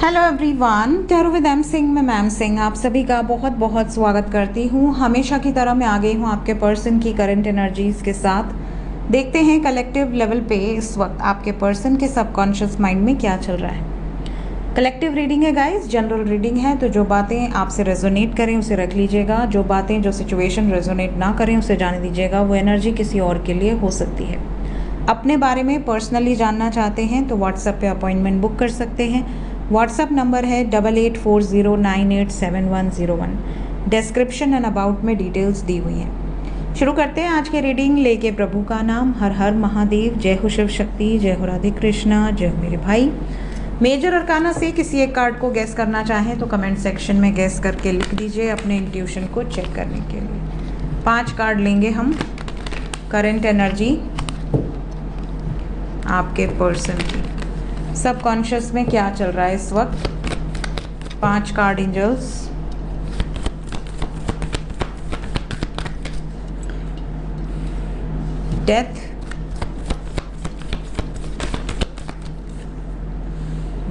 Hello everyone, tarot with M Singh में ma'am Singh आप सभी का बहुत बहुत स्वागत करती हूँ। हमेशा की तरह मैं आ गई हूँ आपके पर्सन की करंट एनर्जीज के साथ। देखते हैं कलेक्टिव लेवल पे इस वक्त आपके पर्सन के सबकॉन्शियस माइंड में क्या चल रहा है। कलेक्टिव रीडिंग है गाइस, जनरल रीडिंग है, तो जो बातें आपसे रेजोनेट करें उसे रख लीजिएगा। जो बातें जो सिचुएशन रेजोनेट ना करें उसे जाने दीजिएगा। वो एनर्जी किसी और के लिए हो सकती है। अपने बारे में पर्सनली जानना चाहते हैं तो व्हाट्सएप पे अपॉइंटमेंट बुक कर सकते हैं। व्हाट्सएप नंबर है 8840987101। डिस्क्रिप्शन एंड अबाउट में डिटेल्स दी हुई हैं। शुरू करते हैं आज के रीडिंग। लेके प्रभु का नाम, हर हर महादेव, जय हो शिव शक्ति, जय हो राधे कृष्णा, जय हो मेरे भाई। मेजर अरकाना से किसी एक कार्ड को गैस करना चाहें तो कमेंट सेक्शन में गैस करके लिख दीजिए अपने इंट्यूशन को चेक करने के लिए। 5 कार्ड लेंगे हम। करंट एनर्जी आपके पर्सन की, सबकॉन्शियस में क्या चल रहा है इस वक्त। 5 card angels. Death,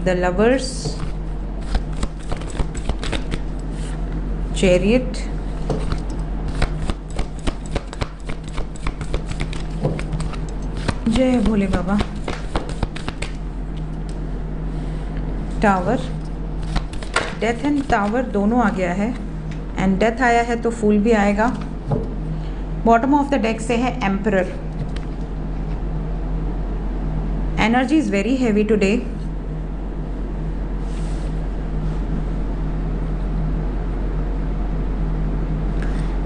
the lovers, chariot, जय Bhole Baba, tower. Death and tower दोनों आ गया है, एंड डेथ आया है तो फूल भी आएगा। बॉटम ऑफ द डेक से है emperor. Energy is very heavy today.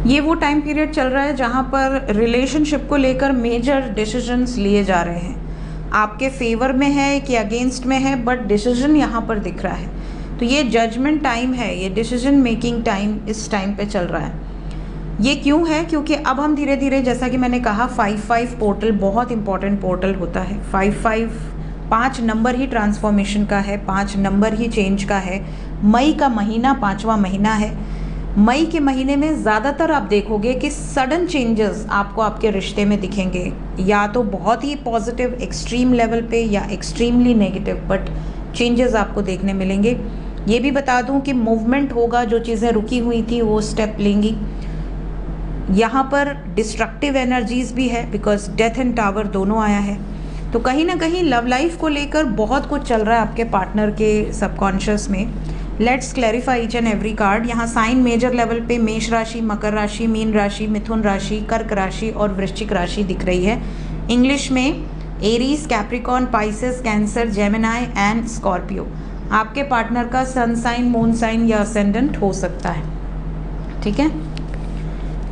ये वो टाइम पीरियड चल रहा है जहां पर रिलेशनशिप को लेकर मेजर डिसीजंस लिए जा रहे हैं। आपके फेवर में है कि अगेंस्ट में है, बट डिसीजन यहाँ पर दिख रहा है। तो ये जजमेंट टाइम है, ये डिसीजन मेकिंग टाइम इस टाइम पे चल रहा है। ये क्यों है? क्योंकि अब हम धीरे धीरे, जैसा कि मैंने कहा, 5-5 पोर्टल बहुत इंपॉर्टेंट पोर्टल होता है। 5 नंबर ही ट्रांसफॉर्मेशन का है, 5 नंबर ही चेंज का है। मई का महीना 5वां महीना है। मई के महीने में ज़्यादातर आप देखोगे कि सडन चेंजेस आपको आपके रिश्ते में दिखेंगे, या तो बहुत ही पॉजिटिव एक्सट्रीम लेवल पे या एक्सट्रीमली नेगेटिव, बट चेंजेस आपको देखने मिलेंगे। ये भी बता दूं कि मूवमेंट होगा, जो चीज़ें रुकी हुई थी वो स्टेप लेंगी। यहाँ पर डिस्ट्रक्टिव एनर्जीज भी है, बिकॉज डेथ एंड टावर दोनों आया है। तो कहीं ना कहीं लव लाइफ को लेकर बहुत कुछ चल रहा है आपके पार्टनर के सबकॉन्शियस में। Let's clarify each and every card. यहाँ साइन मेजर लेवल पे मेष राशि, मकर राशि, मीन राशि, मिथुन राशि, कर्क राशि और वृश्चिक राशि दिख रही है। इंग्लिश में Aries, Capricorn, Pisces, cancer, Gemini and Scorpio. आपके पार्टनर का सन साइन, मून साइन या असेंडेंट हो सकता है। ठीक है,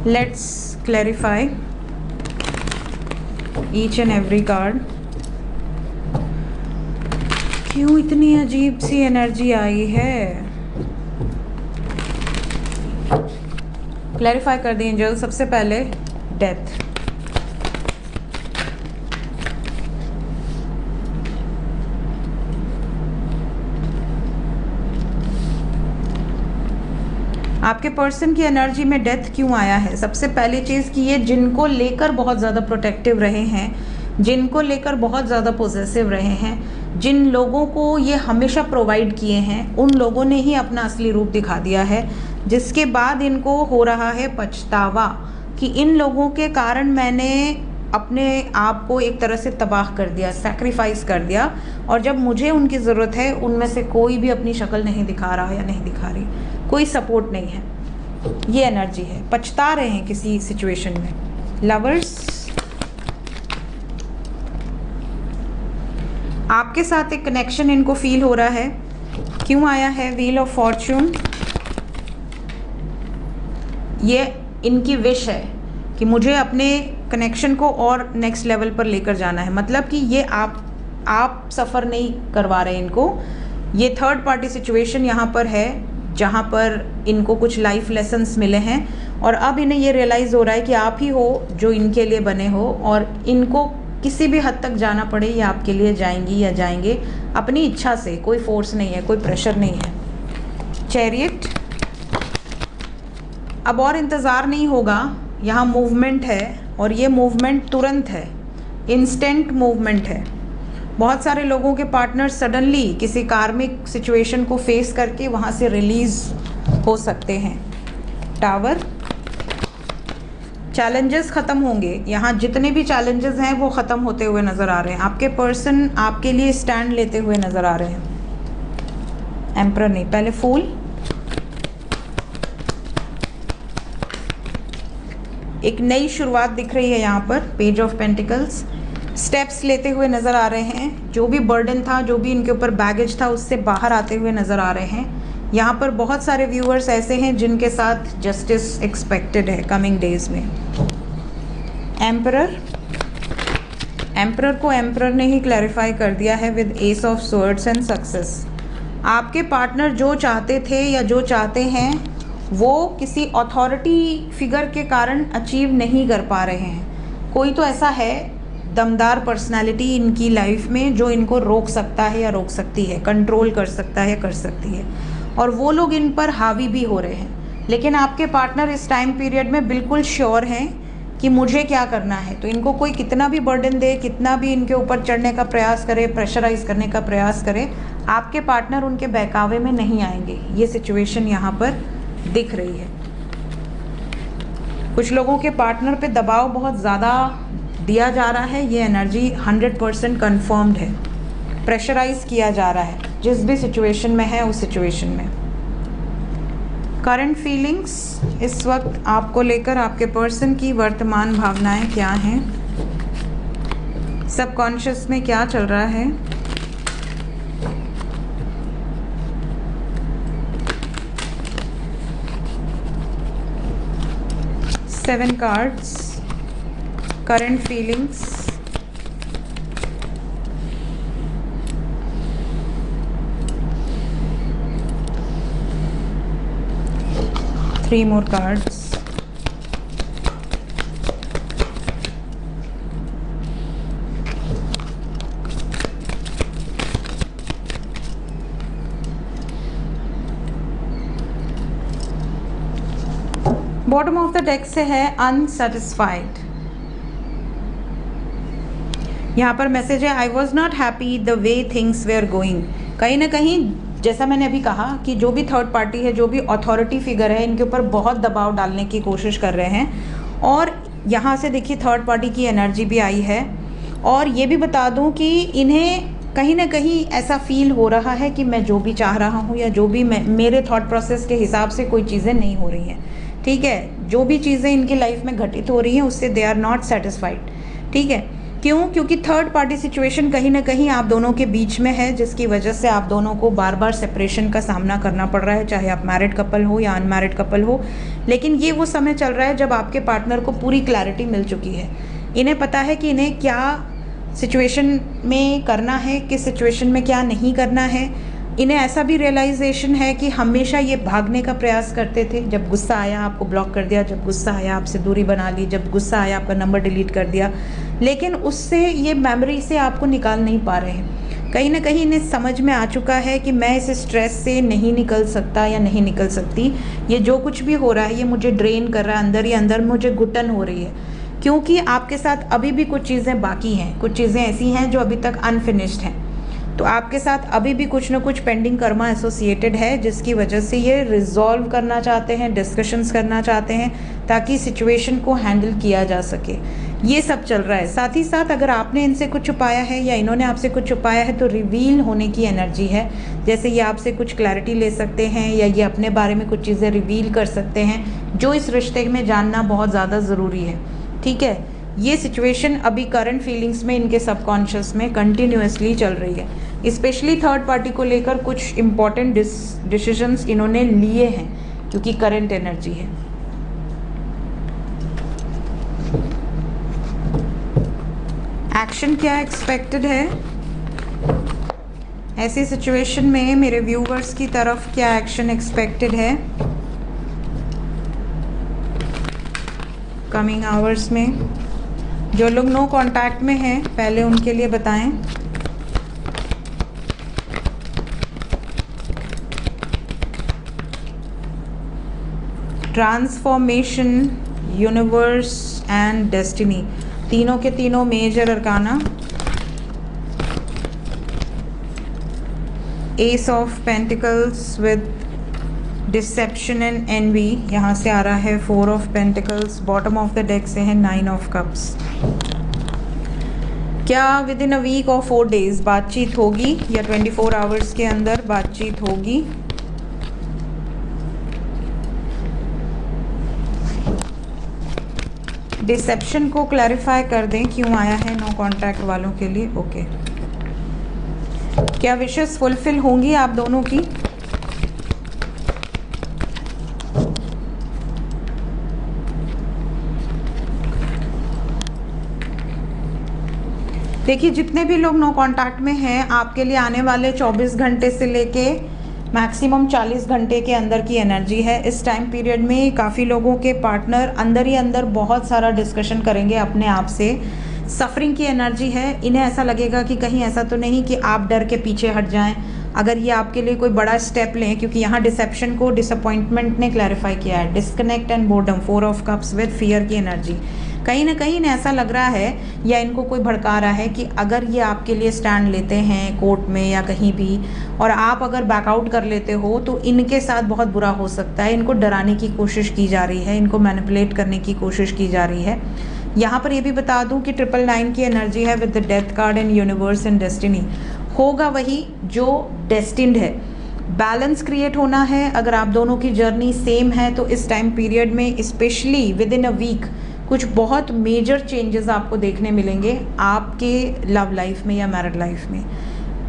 let's clarify each and every card. क्यों इतनी अजीब सी एनर्जी आई है? क्लैरिफाई कर दी एंजल। सबसे पहले डेथ। आपके पर्सन की एनर्जी में डेथ क्यों आया है? सबसे पहली चीज़ कि ये जिनको लेकर बहुत ज़्यादा प्रोटेक्टिव रहे हैं, जिनको लेकर बहुत ज़्यादा पॉजेसिव रहे हैं, जिन लोगों को ये हमेशा प्रोवाइड किए हैं, उन लोगों ने ही अपना असली रूप दिखा दिया है, जिसके बाद इनको हो रहा है पछतावा कि इन लोगों के कारण मैंने अपने आप को एक तरह से तबाह कर दिया, सैक्रिफाइस कर दिया, और जब मुझे उनकी ज़रूरत है उनमें से कोई भी अपनी शक्ल नहीं दिखा रहा या नहीं दिखा रही, कोई सपोर्ट नहीं है। ये एनर्जी है, पछता रहे हैं किसी सिचुएशन में। लवर्स, आपके साथ एक कनेक्शन इनको फील हो रहा है। क्यों आया है व्हील ऑफ फॉर्च्यून? ये इनकी विश है कि मुझे अपने कनेक्शन को और नेक्स्ट लेवल पर लेकर जाना है। मतलब कि ये आप सफ़र नहीं करवा रहे इनको। ये थर्ड पार्टी सिचुएशन यहाँ पर है, जहाँ पर इनको कुछ लाइफ लेसन्स मिले हैं, और अब इन्हें ये रियलाइज़ हो रहा है कि आप ही हो जो इनके लिए बने हो, और इनको किसी भी हद तक जाना पड़े ये आपके लिए जाएंगी या जाएंगे अपनी इच्छा से। कोई फोर्स नहीं है, कोई प्रेशर नहीं है। चैरियट, अब और इंतज़ार नहीं होगा। यहाँ मूवमेंट है, और ये मूवमेंट तुरंत है, इंस्टेंट मूवमेंट है। बहुत सारे लोगों के पार्टनर सडनली किसी कार्मिक सिचुएशन को फेस करके वहाँ से रिलीज हो सकते हैं। टावर, चैलेंजेस ख़त्म होंगे, यहाँ जितने भी चैलेंजेस हैं वो ख़त्म होते हुए नज़र आ रहे हैं। आपके पर्सन आपके लिए स्टैंड लेते हुए नज़र आ रहे हैं। एम्परर नहीं, पहले फूल, एक नई शुरुआत दिख रही है यहाँ पर। पेज ऑफ पेंटिकल्स, स्टेप्स लेते हुए नज़र आ रहे हैं। जो भी बर्डन था, जो भी इनके ऊपर बैगेज था, उससे बाहर आते हुए नज़र आ रहे हैं। यहाँ पर बहुत सारे व्यूअर्स ऐसे हैं जिनके साथ जस्टिस एक्सपेक्टेड है कमिंग डेज में। एम्परर, एम्परर को एम्परर ने ही क्लैरिफाई कर दिया है with S of swords and success. आपके पार्टनर जो चाहते थे या जो चाहते हैं वो किसी अथॉरिटी फिगर के कारण अचीव नहीं कर पा रहे हैं। कोई तो ऐसा है दमदार पर्सनालिटी इनकी लाइफ में जो इनको रोक सकता है या रोक सकती है, कंट्रोल कर सकता है या कर सकती है, और वो लोग इन पर हावी भी हो रहे हैं। लेकिन आपके पार्टनर इस टाइम पीरियड में बिल्कुल श्योर हैं कि मुझे क्या करना है। तो इनको कोई कितना भी बर्डन दे, कितना भी इनके ऊपर चढ़ने का प्रयास करे, प्रेशराइज करने का प्रयास करे, आपके पार्टनर उनके बहकावे में नहीं आएंगे। ये सिचुएशन यहाँ पर दिख रही है। कुछ लोगों के पार्टनर पे दबाव बहुत ज़्यादा दिया जा रहा है। ये एनर्जी 100% कन्फर्म्ड है। प्रेशराइज किया जा रहा है जिस भी सिचुएशन में है उस सिचुएशन में। करंट फीलिंग्स इस वक्त आपको लेकर आपके पर्सन की वर्तमान भावनाएं क्या हैं, सबकॉन्शियस में क्या चल रहा है। Seven cards, current feelings, three more cards, bottom of the deck से है अनसेटिस्फाइड। यहाँ पर मैसेज है I was not happy the way things were going. कहीं ना कहीं जैसा मैंने अभी कहा कि जो भी थर्ड पार्टी है, जो भी अथॉरिटी फिगर है, इनके ऊपर बहुत दबाव डालने की कोशिश कर रहे हैं। और यहाँ से देखिए थर्ड पार्टी की एनर्जी भी आई है। और ये भी बता दूँ कि इन्हें कहीं ना कहीं ऐसा फील हो रहा है कि मैं जो भी चाह रहा हूँ या जो भी मेरे थॉट प्रोसेस के हिसाब से कोई चीज़ें नहीं हो रही हैं। ठीक है, जो भी चीज़ें इनकी लाइफ में घटित हो रही हैं उससे दे आर नॉट सेटिस्फाइड। ठीक है, क्यों? क्योंकि थर्ड पार्टी सिचुएशन कहीं ना कहीं आप दोनों के बीच में है, जिसकी वजह से आप दोनों को बार बार सेपरेशन का सामना करना पड़ रहा है, चाहे आप मैरिड कपल हो या अनमैरिड कपल हो। लेकिन ये वो समय चल रहा है जब आपके पार्टनर को पूरी क्लैरिटी मिल चुकी है। इन्हें पता है कि इन्हें क्या सिचुएशन में करना है, किस सिचुएशन में क्या नहीं करना है। इन्हें ऐसा भी रियलाइजेशन है कि हमेशा ये भागने का प्रयास करते थे। जब गुस्सा आया आपको ब्लॉक कर दिया, जब गुस्सा आया आपसे दूरी बना ली, जब गुस्सा आया आपका नंबर डिलीट कर दिया। लेकिन उससे ये मेमोरी से आपको निकाल नहीं पा रहे हैं। कहीं ना कहीं इन्हें समझ में आ चुका है कि मैं इस स्ट्रेस से नहीं निकल सकता या नहीं निकल सकती। ये जो कुछ भी हो रहा है ये मुझे ड्रेन कर रहा है, अंदर ही अंदर मुझे घुटन हो रही है। क्योंकि आपके साथ अभी भी कुछ चीज़ें बाकी हैं, कुछ चीज़ें ऐसी हैं जो अभी तक अनफिनिश्ड हैं। तो आपके साथ अभी भी कुछ ना कुछ पेंडिंग कर्मा एसोसिएटेड है, जिसकी वजह से ये रिजॉल्व करना चाहते हैं, डिस्कशंस करना चाहते हैं, ताकि सिचुएशन को हैंडल किया जा सके। ये सब चल रहा है। साथ ही साथ अगर आपने इनसे कुछ छुपाया है या इन्होंने आपसे कुछ छुपाया है तो रिवील होने की एनर्जी है। जैसे ये आपसे कुछ क्लैरिटी ले सकते हैं या ये अपने बारे में कुछ चीज़ें रिवील कर सकते हैं जो इस रिश्ते में जानना बहुत ज़्यादा ज़रूरी है। ठीक है, ये सिचुएशन अभी करंट फीलिंग्स में इनके सबकॉन्शियस में कंटिन्यूसली चल रही है। स्पेशली थर्ड पार्टी को लेकर कुछ इम्पॉर्टेंट डिसीजंस इन्होंने लिए हैं क्योंकि करंट एनर्जी है। एक्शन क्या एक्सपेक्टेड है ऐसी सिचुएशन में? मेरे व्यूवर्स की तरफ क्या एक्शन एक्सपेक्टेड है कमिंग आवर्स में? जो लोग नो कांटेक्ट में हैं पहले उनके लिए बताएं। ट्रांसफॉर्मेशन, यूनिवर्स एंड डेस्टिनी, तीनों के तीनों major arcana. Ace of pentacles with deception and envy, यहाँ से आ रहा है 4 of pentacles, bottom of the deck से है 9 ऑफ कप्स। क्या विद इन अ वीक और 4 डेज बातचीत होगी या 24 आवर्स के अंदर बातचीत होगी? डिसेप्शन को क्लैरिफाई कर दें क्यों आया है नो कांटेक्ट वालों के लिए। ओके, क्या विशेस फुलफिल होंगी आप दोनों की? देखिए, जितने भी लोग नो कांटेक्ट में हैं, आपके लिए आने वाले 24 घंटे से लेके मैक्सिमम 40 घंटे के अंदर की एनर्जी है। इस टाइम पीरियड में काफ़ी लोगों के पार्टनर अंदर ही अंदर बहुत सारा डिस्कशन करेंगे अपने आप से। सफरिंग की एनर्जी है, इन्हें ऐसा लगेगा कि कहीं ऐसा तो नहीं कि आप डर के पीछे हट जाएं अगर ये आपके लिए कोई बड़ा स्टेप लें, क्योंकि यहाँ डिसेप्शन को डिसअपॉइंटमेंट ने क्लैरिफाई किया है। Disconnect and boredom, 4 of cups with fear की एनर्जी। कहीं ना कहीं इन्हें ऐसा लग रहा है या इनको कोई भड़का रहा है कि अगर ये आपके लिए स्टैंड लेते हैं कोर्ट में या कहीं भी, और आप अगर बैकआउट कर लेते हो तो इनके साथ बहुत बुरा हो सकता है। इनको डराने की कोशिश की जा रही है, इनको मैनिपुलेट करने की कोशिश की जा रही है। यहाँ पर ये भी बता दूँ कि 999 की एनर्जी है with the death card and universe and destiny. होगा वही जो डेस्टिन्ड है। बैलेंस क्रिएट होना है। अगर आप दोनों की जर्नी सेम है तो इस टाइम पीरियड में specially within a week कुछ बहुत मेजर चेंजेस आपको देखने मिलेंगे आपके लव लाइफ में या मैरिड लाइफ में।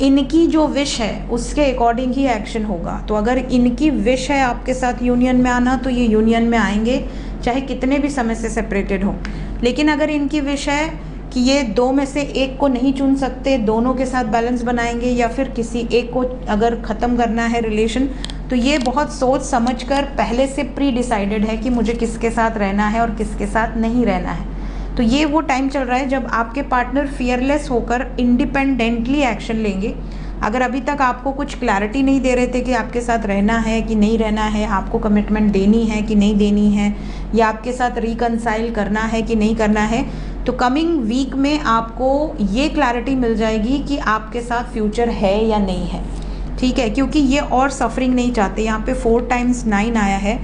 इनकी जो विश है उसके अकॉर्डिंग ही एक्शन होगा। तो अगर इनकी विश है आपके साथ यूनियन में आना तो ये यूनियन में आएंगे, चाहे कितने भी समय से सेपरेटेड हो। लेकिन अगर इनकी विश है कि ये दो में से एक को नहीं चुन सकते, दोनों के साथ बैलेंस बनाएंगे, या फिर किसी एक को अगर ख़त्म करना है रिलेशन, तो ये बहुत सोच समझकर पहले से प्री डिसाइडेड है कि मुझे किसके साथ रहना है और किसके साथ नहीं रहना है। तो ये वो टाइम चल रहा है जब आपके पार्टनर फियरलेस होकर इंडिपेंडेंटली एक्शन लेंगे। अगर अभी तक आपको कुछ क्लैरिटी नहीं दे रहे थे कि आपके साथ रहना है कि नहीं रहना है, आपको कमिटमेंट देनी है कि नहीं देनी है, या आपके साथ रिकनसाइल करना है कि नहीं करना है, तो कमिंग वीक में आपको ये क्लैरिटी मिल जाएगी कि आपके साथ फ्यूचर है या नहीं है। ठीक है, क्योंकि ये और सफरिंग नहीं चाहते। यहाँ पे 4 टाइम्स 9 आया है,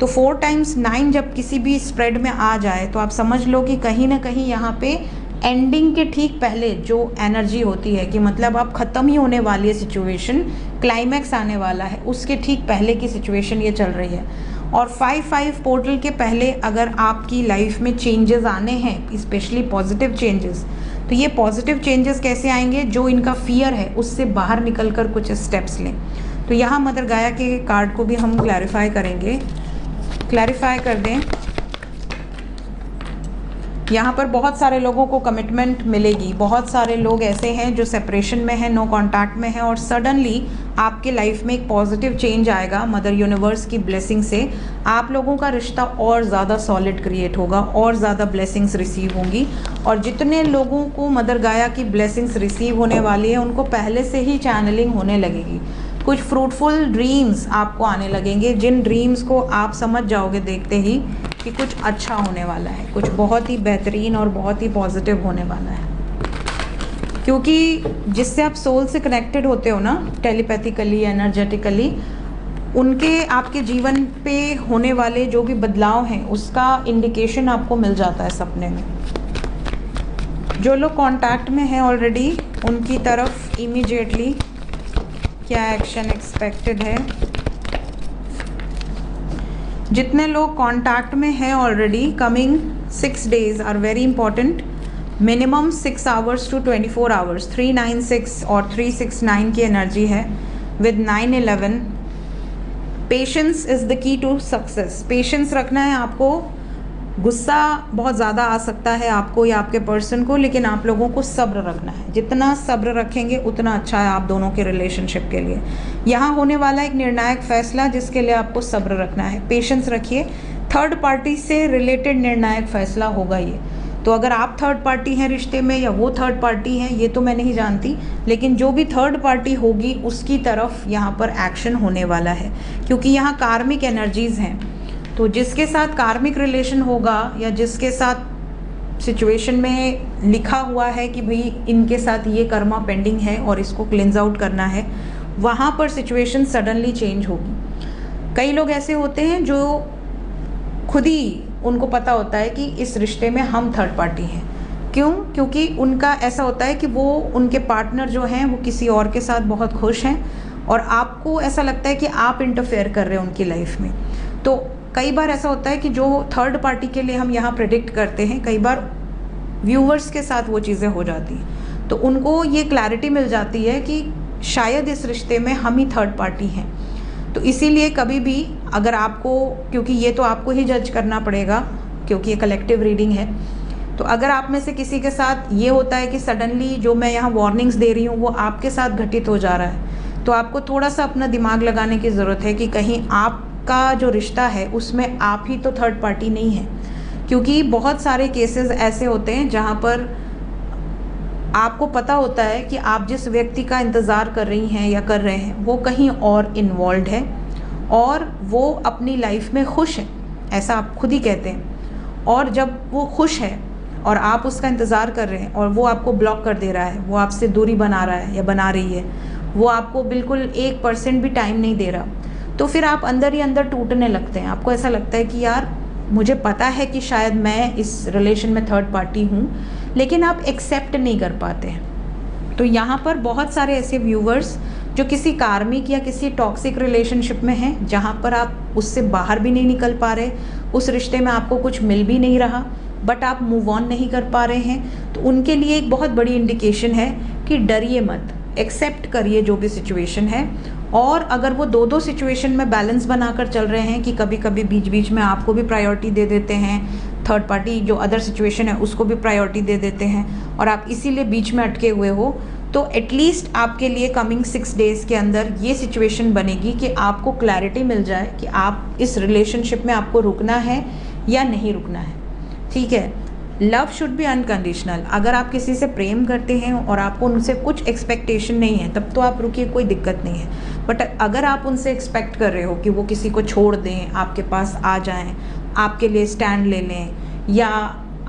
तो 4 टाइम्स 9 जब किसी भी स्प्रेड में आ जाए तो आप समझ लो कि कहीं ना कहीं यहाँ पे एंडिंग के ठीक पहले जो एनर्जी होती है कि मतलब अब ख़त्म ही होने वाली है सिचुएशन, क्लाइमैक्स आने वाला है, उसके ठीक पहले की सिचुएशन ये चल रही है। और 5-5 पोर्टल के पहले अगर आपकी लाइफ में चेंजेस आने हैं, स्पेशली पॉजिटिव चेंजेस, तो ये पॉजिटिव चेंजेस कैसे आएंगे? जो इनका फियर है उससे बाहर निकल कर कुछ स्टेप्स लें। तो यहाँ मदर गाया के कार्ड को भी हम क्लैरिफाई करेंगे, क्लैरिफाई कर दें। यहाँ पर बहुत सारे लोगों को कमिटमेंट मिलेगी। बहुत सारे लोग ऐसे हैं जो सेपरेशन में हैं, नो कांटेक्ट में हैं, और सडनली आपके लाइफ में एक पॉजिटिव चेंज आएगा मदर यूनिवर्स की ब्लेसिंग से। आप लोगों का रिश्ता और ज़्यादा सॉलिड क्रिएट होगा, और ज़्यादा ब्लेसिंग्स रिसीव होंगी। और जितने लोगों को मदर गाया की ब्लेसिंग्स रिसीव होने वाली है उनको पहले से ही चैनलिंग होने लगेगी। कुछ फ्रूटफुल ड्रीम्स आपको आने लगेंगे, जिन ड्रीम्स को आप समझ जाओगे देखते ही कि कुछ अच्छा होने वाला है, कुछ बहुत ही बेहतरीन और बहुत ही पॉजिटिव होने वाला है। क्योंकि जिससे आप सोल से कनेक्टेड होते हो ना, टेलीपैथिकली, एनर्जेटिकली, उनके आपके जीवन पे होने वाले जो भी बदलाव हैं उसका इंडिकेशन आपको मिल जाता है सपने में। जो लोग कांटेक्ट में हैं ऑलरेडी उनकी तरफ इमीडिएटली क्या एक्शन एक्सपेक्टेड है? जितने लोग कांटेक्ट में हैं already, coming 6 days are very important. Minimum 6 hours to 24 hours, 396 और 369 की एनर्जी है विद 911। Patience is the key to success. Patience रखना है आपको। गुस्सा बहुत ज़्यादा आ सकता है आपको या आपके पर्सन को, लेकिन आप लोगों को सब्र रखना है। जितना सब्र रखेंगे उतना अच्छा है आप दोनों के रिलेशनशिप के लिए। यहाँ होने वाला एक निर्णायक फैसला जिसके लिए आपको सब्र रखना है, पेशेंस रखिए। थर्ड पार्टी से रिलेटेड निर्णायक फैसला होगा ये। तो अगर आप थर्ड पार्टी हैं रिश्ते में या वो थर्ड पार्टी है, ये तो मैं नहीं जानती, लेकिन जो भी थर्ड पार्टी होगी उसकी तरफ यहाँ पर एक्शन होने वाला है, क्योंकि यहाँ कार्मिक एनर्जीज़ हैं। तो जिसके साथ कार्मिक रिलेशन होगा या जिसके साथ सिचुएशन में लिखा हुआ है कि भाई इनके साथ ये कर्मा पेंडिंग है और इसको क्लिंज आउट करना है, वहाँ पर सिचुएशन सडनली चेंज होगी। कई लोग ऐसे होते हैं जो खुद ही उनको पता होता है कि इस रिश्ते में हम थर्ड पार्टी हैं। क्यों? क्योंकि उनका ऐसा होता है कि वो उनके पार्टनर जो हैं वो किसी और के साथ बहुत खुश हैं और आपको ऐसा लगता है कि आप इंटरफेयर कर रहे हैं उनकी लाइफ में। तो कई बार ऐसा होता है कि जो थर्ड पार्टी के लिए हम यहाँ प्रेडिक्ट करते हैं, कई बार व्यूअर्स के साथ वो चीज़ें हो जाती हैं। तो उनको ये क्लैरिटी मिल जाती है कि शायद इस रिश्ते में हम ही थर्ड पार्टी हैं। तो इसीलिए कभी भी अगर आपको, क्योंकि ये तो आपको ही जज करना पड़ेगा क्योंकि ये कलेक्टिव रीडिंग है, तो अगर आप में से किसी के साथ ये होता है कि सडनली जो मैं यहाँ वार्निंग्स दे रही हूँ वो आपके साथ घटित हो जा रहा है, तो आपको थोड़ा सा अपना दिमाग लगाने की ज़रूरत है कि कहीं आपका जो रिश्ता है उसमें आप ही तो थर्ड पार्टी नहीं है। क्योंकि बहुत सारे केसेस ऐसे होते हैं जहाँ पर आपको पता होता है कि आप जिस व्यक्ति का इंतज़ार कर रही हैं या कर रहे हैं वो कहीं और इन्वॉल्व है और वो अपनी लाइफ में खुश है, ऐसा आप खुद ही कहते हैं। और जब वो खुश है और आप उसका इंतज़ार कर रहे हैं और वो आपको ब्लॉक कर दे रहा है, वो आपसे दूरी बना रहा है या बना रही है, वो आपको बिल्कुल 1% भी टाइम नहीं दे रहा, तो फिर आप अंदर ही अंदर टूटने लगते हैं। आपको ऐसा लगता है कि यार मुझे पता है कि शायद मैं इस रिलेशन में थर्ड पार्टी हूँ, लेकिन आप एक्सेप्ट नहीं कर पाते हैं। तो यहाँ पर बहुत सारे ऐसे व्यूवर्स जो किसी कार्मिक या किसी टॉक्सिक रिलेशनशिप में हैं, जहाँ पर आप उससे बाहर भी नहीं निकल पा रहे, उस रिश्ते में आपको कुछ मिल भी नहीं रहा, बट आप मूव ऑन नहीं कर पा रहे हैं, तो उनके लिए एक बहुत बड़ी इंडिकेशन है कि डरिए मत, एक्सेप्ट करिए जो भी सिचुएशन है। और अगर वो दो सिचुएशन में बैलेंस बनाकर चल रहे हैं कि कभी कभी बीच बीच में आपको भी प्रायोरिटी दे देते हैं, थर्ड पार्टी जो अदर सिचुएशन है उसको भी प्रायोरिटी दे देते हैं और आप इसीलिए बीच में अटके हुए हो, तो एटलीस्ट आपके लिए कमिंग 6 डेज़ के अंदर ये सिचुएशन बनेगी कि आपको क्लैरिटी मिल जाए कि आप इस रिलेशनशिप में आपको रुकना है या नहीं रुकना है। ठीक है, लव शुड बी अनकंडीशनल। अगर आप किसी से प्रेम करते हैं और आपको उनसे कुछ एक्सपेक्टेशन नहीं है तब तो आप रुकिए, कोई दिक्कत नहीं है। बट अगर आप उनसे एक्सपेक्ट कर रहे हो कि वो किसी को छोड़ दें, आपके पास आ जाएं, आपके लिए स्टैंड ले लें, या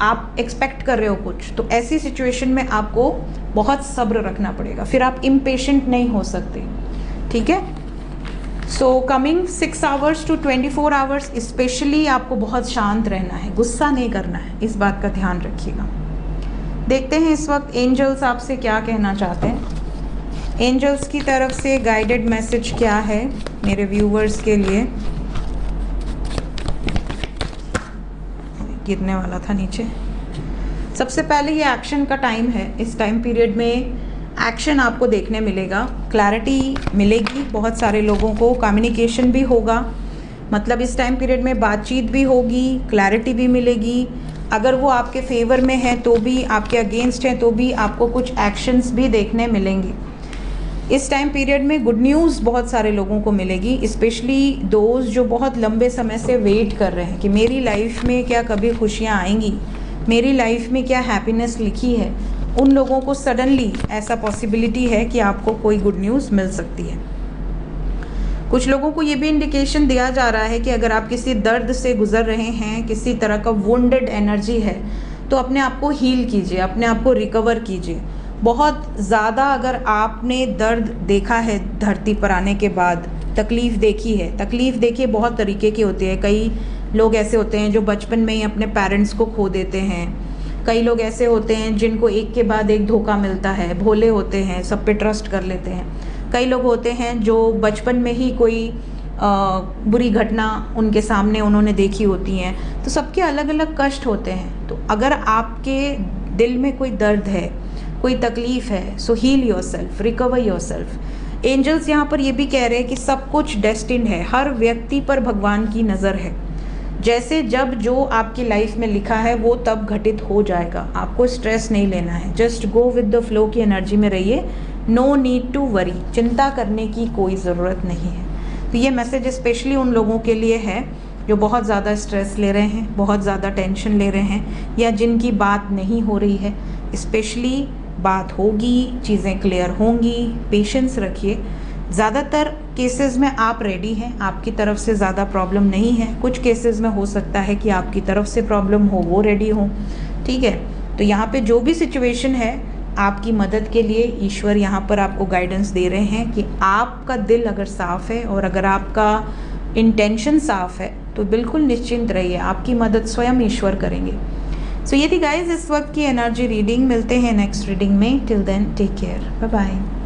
आप एक्सपेक्ट कर रहे हो कुछ, तो ऐसी सिचुएशन में आपको बहुत सब्र रखना पड़ेगा, फिर आप इम्पेशेंट नहीं हो सकते। ठीक है, so coming 6 hours to 24 hours specially आपको बहुत शांत रहना है, गुस्सा नहीं करना है, इस बात का ध्यान रखिएगा। देखते हैं इस वक्त एंजल्स आपसे क्या कहना चाहते हैं। एंजल्स की तरफ से गाइडेड मैसेज क्या है मेरे व्यूवर्स के लिए। गिरने वाला था नीचे। सबसे पहले ये एक्शन का टाइम है। इस टाइम पीरियड में एक्शन आपको देखने मिलेगा, क्लैरिटी मिलेगी, बहुत सारे लोगों को कम्युनिकेशन भी होगा, मतलब इस टाइम पीरियड में बातचीत भी होगी, क्लैरिटी भी मिलेगी। अगर वो आपके फेवर में है तो भी, आपके अगेंस्ट है तो भी आपको कुछ एक्शंस भी देखने मिलेंगे। इस टाइम पीरियड में गुड न्यूज़ बहुत सारे लोगों को मिलेगी, स्पेशली दोस्त जो बहुत लंबे समय से वेट कर रहे हैं कि मेरी लाइफ में क्या कभी खुशियाँ आएंगी, मेरी लाइफ में क्या हैप्पीनेस लिखी है, उन लोगों को सडनली ऐसा पॉसिबिलिटी है कि आपको कोई गुड न्यूज़ मिल सकती है। कुछ लोगों को ये भी इंडिकेशन दिया जा रहा है कि अगर आप किसी दर्द से गुजर रहे हैं, किसी तरह का वुंडेड एनर्जी है, तो अपने आप को हील कीजिए, अपने आप को रिकवर कीजिए। बहुत ज़्यादा अगर आपने दर्द देखा है धरती पर आने के बाद, तकलीफ़ देखी है, तकलीफ़ देखिए बहुत तरीके की होती है। कई लोग ऐसे होते हैं जो बचपन में ही अपने पेरेंट्स को खो देते हैं, कई लोग ऐसे होते हैं जिनको एक के बाद एक धोखा मिलता है, भोले होते हैं, सब पे ट्रस्ट कर लेते हैं। कई लोग होते हैं जो बचपन में ही कोई बुरी घटना उनके सामने उन्होंने देखी होती हैं, तो सबके अलग अलग कष्ट होते हैं। तो अगर आपके दिल में कोई दर्द है, कोई तकलीफ़ है, so heal yourself, recover yourself. Angels यहाँ पर ये भी कह रहे हैं कि सब कुछ डेस्टिन्ड है, हर व्यक्ति पर भगवान की नज़र है। जैसे जब जो आपकी लाइफ में लिखा है वो तब घटित हो जाएगा, आपको स्ट्रेस नहीं लेना है, just go with the flow की एनर्जी में रहिए, नो नीड टू वरी, चिंता करने की कोई ज़रूरत नहीं है। तो ये मैसेज स्पेशली उन लोगों के लिए है जो बहुत ज़्यादा स्ट्रेस ले रहे हैं, बहुत ज़्यादा टेंशन ले रहे हैं, या जिनकी बात नहीं हो रही है। स्पेशली बात होगी, चीज़ें क्लियर होंगी, पेशेंस रखिए। ज़्यादातर केसेस में आप रेडी हैं, आपकी तरफ से ज़्यादा प्रॉब्लम नहीं है। कुछ केसेस में हो सकता है कि आपकी तरफ से प्रॉब्लम हो, वो रेडी हो। ठीक है, तो यहाँ पे जो भी सिचुएशन है आपकी मदद के लिए ईश्वर यहाँ पर आपको गाइडेंस दे रहे हैं कि आपका दिल अगर साफ़ है और अगर आपका इंटेंशन साफ़ है तो बिल्कुल निश्चिंत रहिए, आपकी मदद स्वयं ईश्वर करेंगे। सो ये थी गाइज इस वक्त की एनर्जी रीडिंग। मिलते हैं नेक्स्ट रीडिंग में। Till then take care, bye bye.